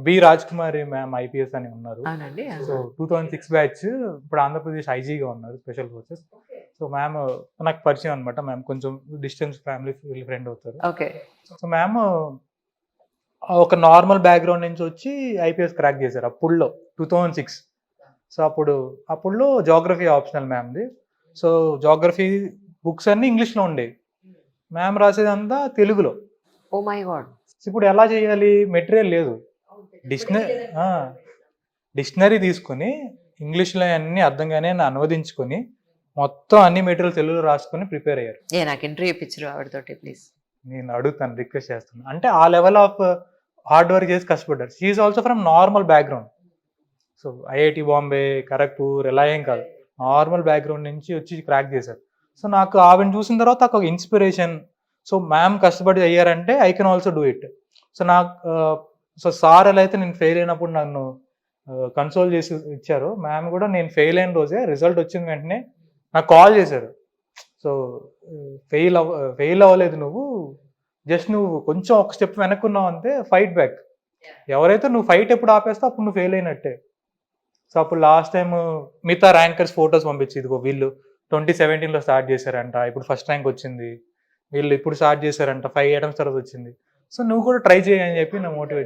B Rajkumari ma'am IPS అని ఉన్నారు. అవునండి. సో 2006 బ్యాచ్, ఇప్పుడు ఆంధ్రప్రదేశ్ ఐజీగా ఉన్నారు, స్పెషల్ ఫోర్సెస్. సో మ్యామ్ నాకు పరిచయం అనమాట. మ్యామ్ కొంచెం డిస్టెన్స్ ఫ్యామిలీ ఫ్రెండ్ అవుతారు. ఓకే. సో మ్యామ్ ఒక నార్మల్ బ్యాక్గ్రౌండ్ నుంచి వచ్చి ఐపీఎస్ క్రాక్ చేశారు అప్పుడులో 2006. సో అప్పుడులో జాగ్రఫీ ఆప్షనల్ మ్యామ్ది. సో జాగ్రఫీ బుక్స్ అన్నీ ఇంగ్లీష్లో ఉండేవి, మ్యామ్ రాసేదంతా తెలుగులో. Oh my god. ఇప్పుడు ఎలా చేయాలి, మెటీరియల్ లేదు. డిక్షనరీ తీసుకుని ఇంగ్లీష్లో అన్ని అర్థం కానీ అనువదించుకొని మొత్తం అన్ని మెటీరియల్ తెలుగులో రాసుకొని ప్రిపేర్ అయ్యారు. నాకు ఇంటర్వ్యూ ఇప్పించరు ఆవిడతోటి ప్లీజ్. నేను అడుగుతాను, రిక్వెస్ట్ చేస్తాను. అంటే ఆ లెవెల్ ఆఫ్ హార్డ్ వర్క్ చేసి కష్టపడ్డారు. She also from normal background. So IIT Bombay, Kharagpur ఇలా ఏం కాదు, నార్మల్ బ్యాక్గ్రౌండ్ నుంచి వచ్చి క్రాక్ చేశారు. సో నాకు ఆవిడని చూసిన తర్వాత ఒక ఇన్స్పిరేషన్. సో మ్యామ్ కష్టపడి అయ్యారంటే I can also do it. So నాకు సో సార్ ఎలా అయితే నేను ఫెయిల్ అయినప్పుడు నన్ను కన్సోల్ చేసి ఇచ్చారు, మ్యామ్ కూడా నేను ఫెయిల్ అయిన రోజే రిజల్ట్ వచ్చిన వెంటనే నాకు కాల్ చేశారు. సో ఫెయిల్ అవ్వలేదు నువ్వు, జస్ట్ నువ్వు కొంచెం ఒక స్టెప్ వెనక్కున్నావు అంతే, ఫైట్ బ్యాక్. ఎవరైతే నువ్వు ఫైట్ ఎప్పుడు ఆపేస్తావు అప్పుడు నువ్వు ఫెయిల్ అయినట్టే. సో అప్పుడు లాస్ట్ టైం మిగతా ర్యాంకర్స్ ఫొటోస్ పంపించి, ఇదిగో వీళ్ళు 2017లో స్టార్ట్ చేశారంట, ఇప్పుడు ఫస్ట్ ర్యాంక్ వచ్చింది, వీళ్ళు ఇప్పుడు స్టార్ట్ చేశారంట, 5 ఐటమ్స్ తర్వాత వచ్చింది. సో నువ్వు కూడా ట్రై చేయని చెప్పి నా మోటివేట్